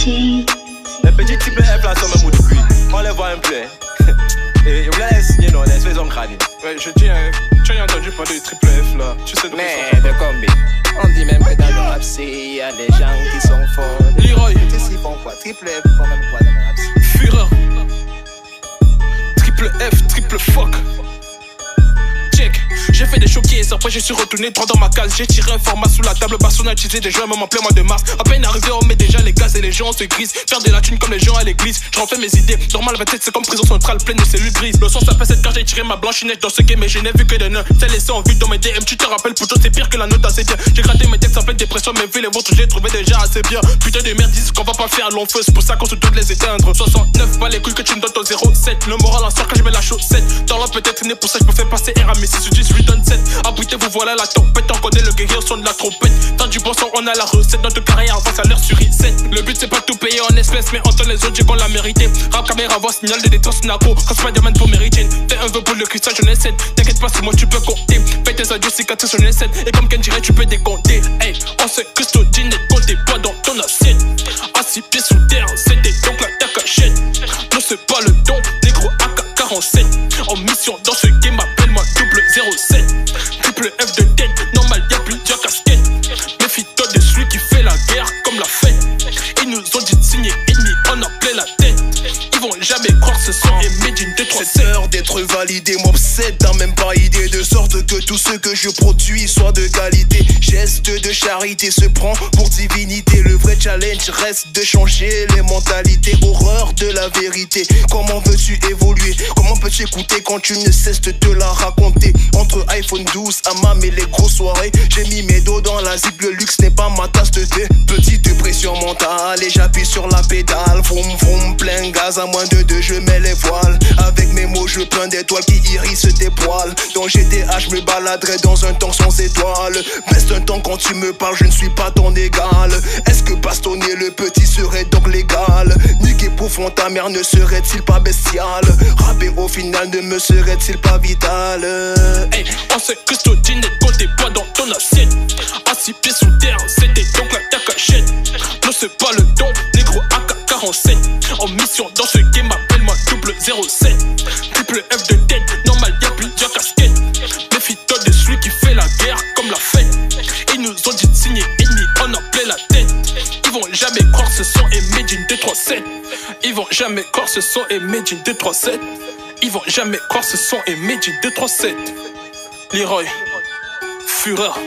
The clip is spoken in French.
Les petits types F là sont même au début. On les voit un peu. Et vous allez signer non, les faisons crâne. Ouais, je dis, tu as entendu parler de triple F là. Tu sais de quoi Mais de combi. On dit même que dans le rap, il y a des gens qui sont forts. Leroy. Tu sais, ils font quoi? Triple F, ils font même quoi dans le rap? Fureur. Triple F, triple fuck. Check, j'ai fait des showcases, après je suis retourné droit dans ma case. J'ai tiré un format sous la table, basson a utilisé des jeux même en plein mois de mars. À peine arrivé, on met déjà les gaz et les gens se grisent. Faire de la thune comme les gens à l'église, je refais mes idées. Normal, 27 c'est comme prison centrale pleine de cellules grises. Le son ça fait cette carte, j'ai tiré ma blanchinette dans ce game et je n'ai vu que des nains. C'est laissé en vue dans mes DM, tu te rappelles pour toi c'est pire que la note assez bien. J'ai gratté mes textes en pleine dépression, mes vues les vôtres j'ai trouvé déjà assez bien. Putain de merde, disent qu'on va pas faire long feu, c'est pour ça qu'on se doit de les éteindre. 69, pas les couilles que tu me donnes au 07. Le moral en sort quand je mets la chaussette. Dans l'an peut-être né pour ça je peux faire passer R à mes 6 10 redone 7. Abritez-vous, voilà la tempête, on connaît le guerrier au son de la trompette. Dans du bon son, on a la recette, notre carrière avance à l'heure sur i7. Le but c'est pas tout payer en espèces, mais entre les autres, j'ai qu'on l'a mérité. Rap caméra, voix, signal de détente, Snako. Quand Spider-Man pour mériter. Fais un vœu pour le cristal, j'en ai 7. T'inquiète pas, sur moi tu peux compter. Fais tes adieux, cicatrices, j'en ai 7. Et comme Ken dirait, tu peux décompter. Hey, on sait que ce dîner compte des poids dans ton assiette. À 6 pieds sous terre, c'était donc la ta cachette. Non, c'est pas le don, négro AK-47. En mission dans ce game, appelle-moi 007. Triple F de tête, normal y'a plusieurs casquettes. Méfie-toi de celui qui fait la guerre comme la fête. Ils nous ont dit de signer ennemi, on a plein la tête. Ils vont jamais croire ce son est made in 2 3 7 heures d'être validé m'obsède, t'as même pas idée. De sorte que tout ce que je produis soit de qualité. Geste de charité se prend pour divinité. Le vrai challenge reste de changer les mentalités. Horreur de la vérité. Comment veux-tu évoluer? Comment peux-tu écouter quand tu ne cesses de te la raconter? Entre iPhone 12, hammam et les grosses soirées, j'ai mis mes dos dans la zip. Le luxe n'est pas ma tasse de thé. Petite pression mentale et j'appuie sur la pédale. Vroom vroom, plein gaz, à moins de 2 je mets les voiles. Avec mes mots je peins d'étoiles qui hérissent tes poils. Dans GTA je me baladerai dans un temps sans étoiles. Baisse un temps quand tu me parles, je ne suis pas ton égal. Est-ce que bastonner le petit serait donc légal? Niquer profond ta mère ne serait-il pas bestial? Rapper au final ne me serait-il pas vital? Hey, on sait que ce dîner compte des poids dans ton assiette. À 6 pieds sous terre, c'était donc la ta cachette. Non, c'est pas le don, négro AK-47. En mission dans ce game, appelle-moi 007. Triple F de tête, normal y'a plusieurs casquettes. Méfie-toi de celui qui fait la guerre comme la fête. Ils nous ont dit de signer ennemi, on a plein la tête. Ils vont jamais croire ce son est made in 2 3 7. Ils vont jamais croire ce son est made in 2 3 7. Ils vont jamais croire ce son est made in 2 3 7. Leroy, Fureur.